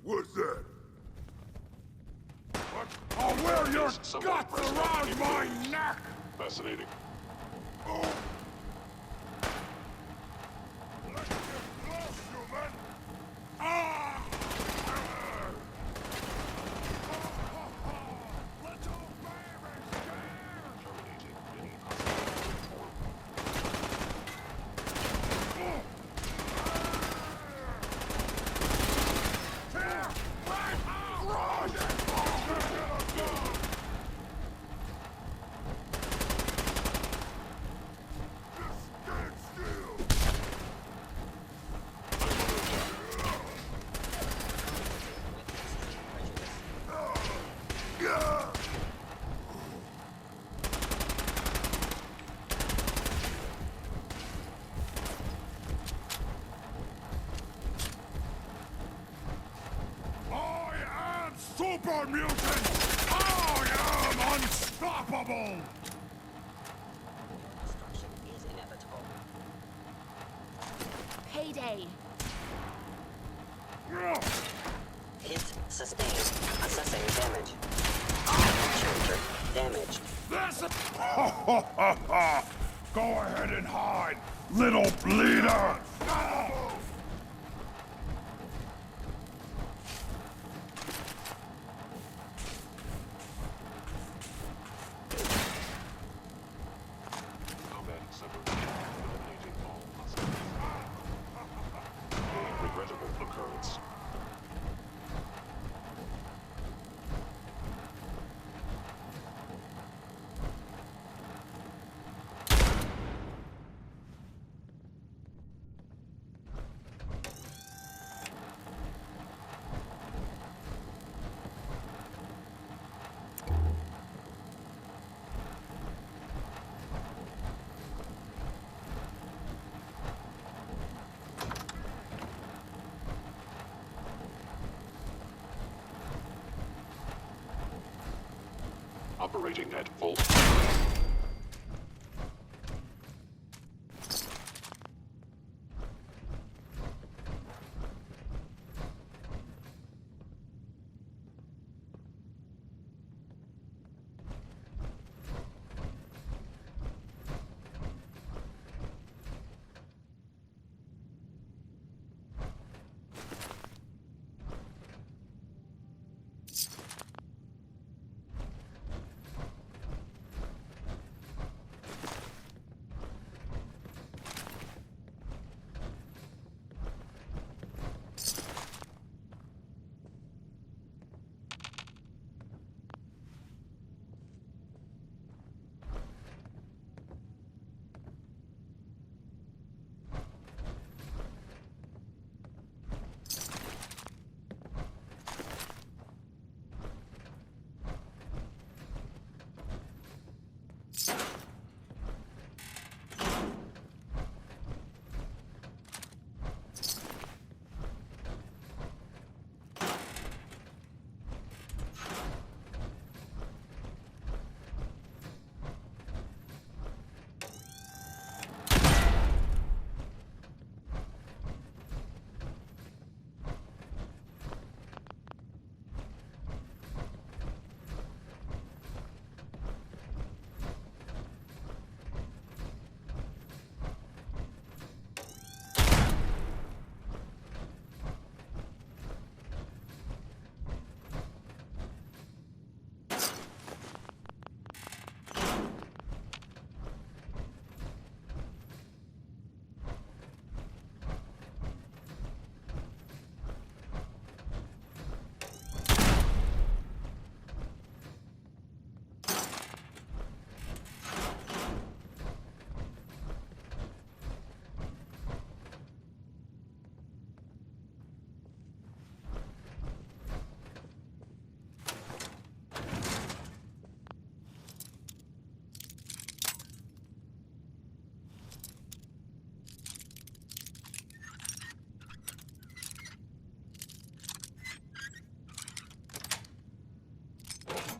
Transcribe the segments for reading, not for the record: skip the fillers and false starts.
What's that? What? I'll wear your guts around my neck! Fascinating. Oh! Let's get close, human! Ah! Little baby scared! Terminating any hostile form. Here! Right out! Run! Stand still! Yeah! I am super mutant! I am unstoppable! Destruction is inevitable. Payday. Hit sustained. Assessing damage. Charger damaged. This ha ha ha ha! Go ahead and hide, little bleeder! Combat severed. Eliminating all hostiles. A regrettable occurrence. Operating at full.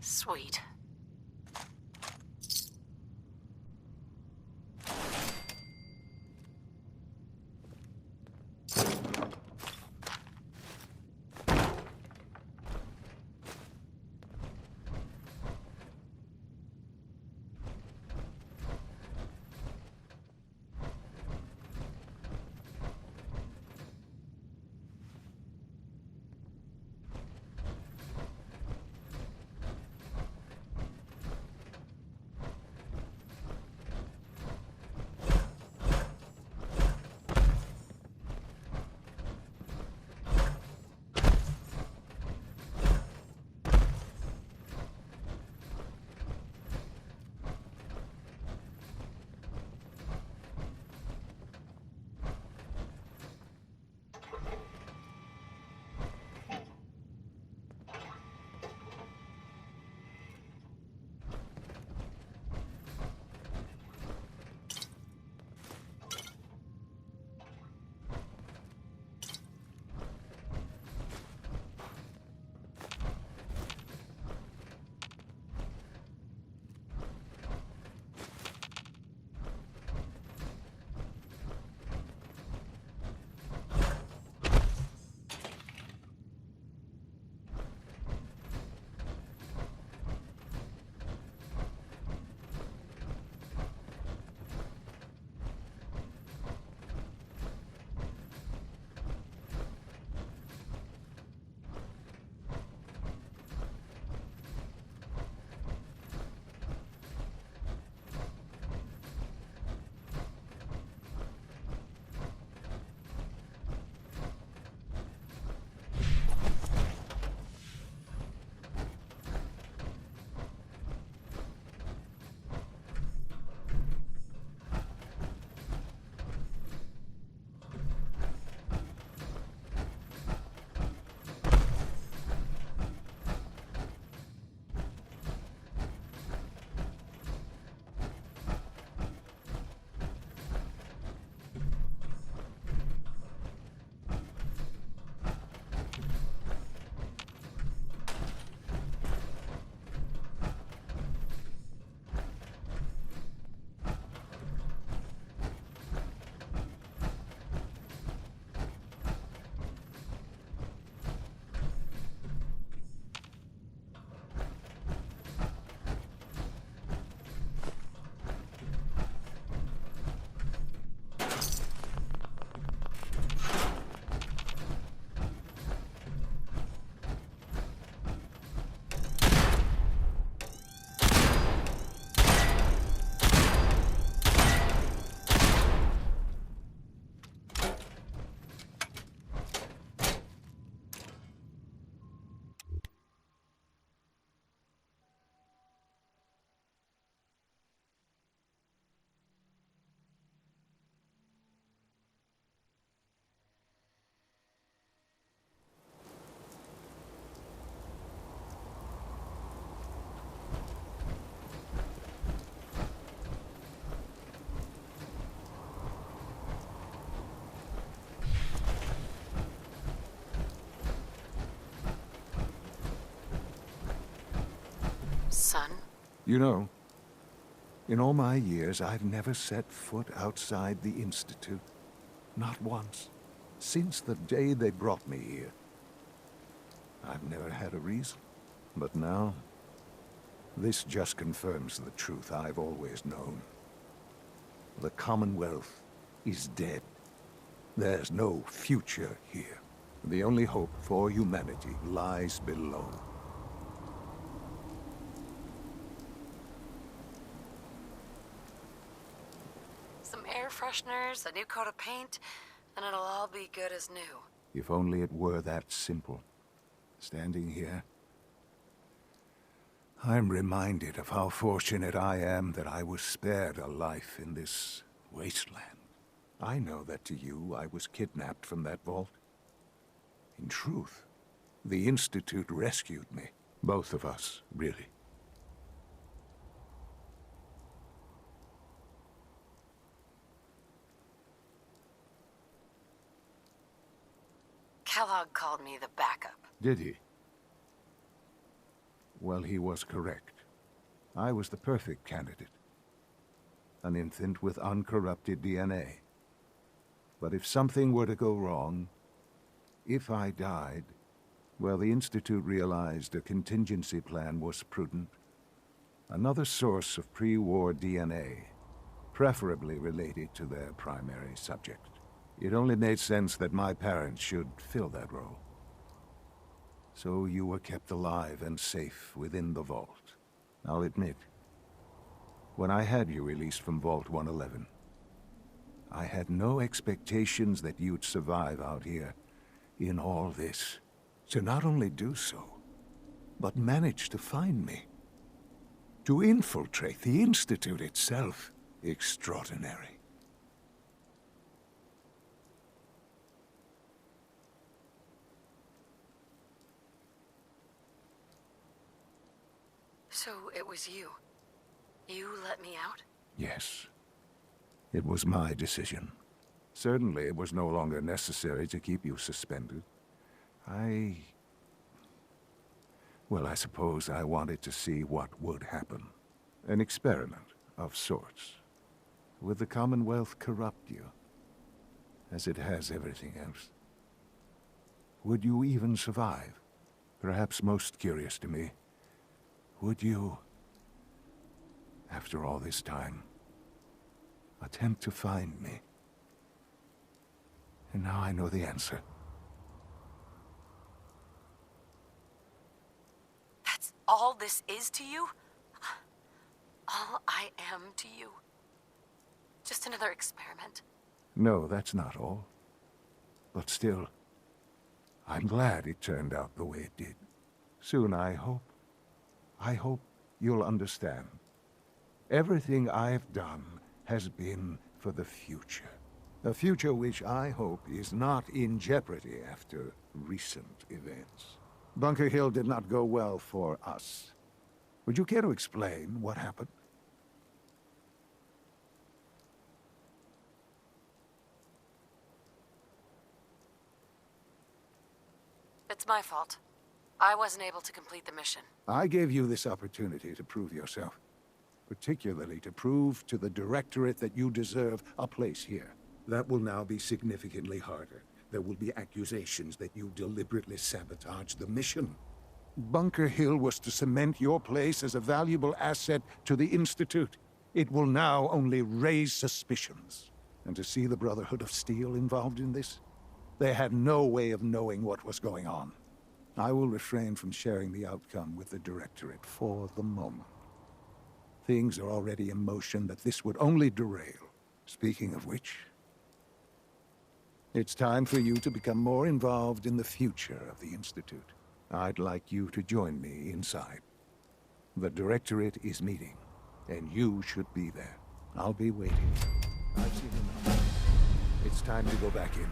Sweet. son. You know, in all my years, I've never set foot outside the Institute. Not once. Since the day they brought me here. I've never had a reason. But now, this just confirms the truth I've always known. The Commonwealth is dead. There's no future here. The only hope for humanity lies below. Some air fresheners, a new coat of paint, and it'll all be good as new. If only it were that simple. Standing here, I'm reminded of how fortunate I am that I was spared a life in this wasteland. I know that to you, I was kidnapped from that vault. In truth, the Institute rescued me. Both of us, really. Kellogg called me the backup. Did he? Well, he was correct. I was the perfect candidate. An infant with uncorrupted DNA. But if something were to go wrong, if I died, well, the Institute realized a contingency plan was prudent. Another source of pre-war DNA, preferably related to their primary subject. It only made sense that my parents should fill that role. So you were kept alive and safe within the vault. I'll admit, when I had you released from Vault 111, I had no expectations that you'd survive out here in all this. To not only do so, but manage to find me. To infiltrate the Institute itself. Extraordinary. So it was you. You let me out? Yes. It was my decision. Certainly it was no longer necessary to keep you suspended. Well, I suppose I wanted to see what would happen. An experiment of sorts. Would the Commonwealth corrupt you? As it has everything else? Would you even survive? Perhaps most curious to me, would you, after all this time, attempt to find me? And now I know the answer. That's all this is to you? All I am to you? Just another experiment? No, that's not all. But still, I'm glad it turned out the way it did. Soon, I hope you'll understand. Everything I've done has been for the future. A future which I hope is not in jeopardy after recent events. Bunker Hill did not go well for us. Would you care to explain what happened? It's my fault. I wasn't able to complete the mission. I gave you this opportunity to prove yourself. Particularly to prove to the Directorate that you deserve a place here. That will now be significantly harder. There will be accusations that you deliberately sabotaged the mission. Bunker Hill was to cement your place as a valuable asset to the Institute. It will now only raise suspicions. And to see the Brotherhood of Steel involved in this? They had no way of knowing what was going on. I will refrain from sharing the outcome with the Directorate for the moment. Things are already in motion that this would only derail. Speaking of which, it's time for you to become more involved in the future of the Institute. I'd like you to join me inside. The Directorate is meeting, and you should be there. I'll be waiting. I've seen enough. It's time to go back in.